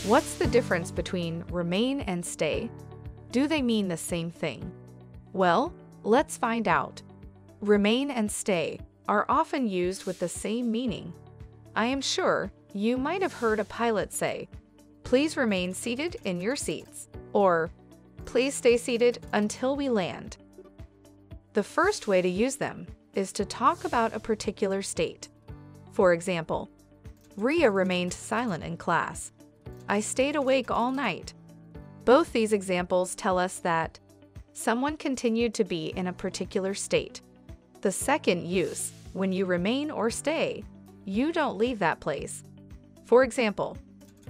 What's the difference between remain and stay? Do they mean the same thing? Well, let's find out. Remain and stay are often used with the same meaning. I am sure you might have heard a pilot say, "Please remain seated in your seats," or "Please stay seated until we land." The first way to use them is to talk about a particular state. For example, Ria remained silent in class. I stayed awake all night. Both these examples tell us that someone continued to be in a particular state. The second use, when you remain or stay, you don't leave that place. For example,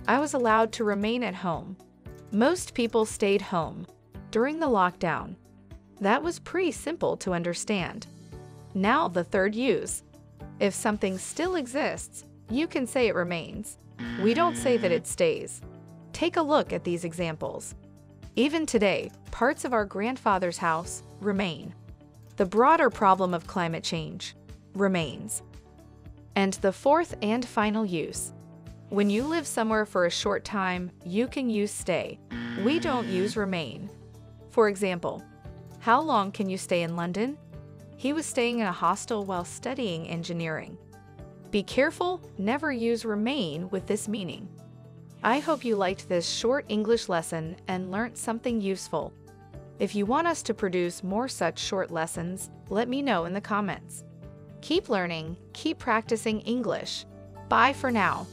I was allowed to remain at home. Most people stayed home during the lockdown. That was pretty simple to understand. Now the third use. If something still exists, you can say it remains. We don't say that it stays. Take a look at these examples. Even today, parts of our grandfather's house remain. The broader problem of climate change remains. And the fourth and final use. When you live somewhere for a short time, you can use stay. We don't use remain. For example, how long can you stay in London? He was staying in a hostel while studying engineering. Be careful, never use remain with this meaning. I hope you liked this short English lesson and learned something useful. If you want us to produce more such short lessons, let me know in the comments. Keep learning, keep practicing English. Bye for now.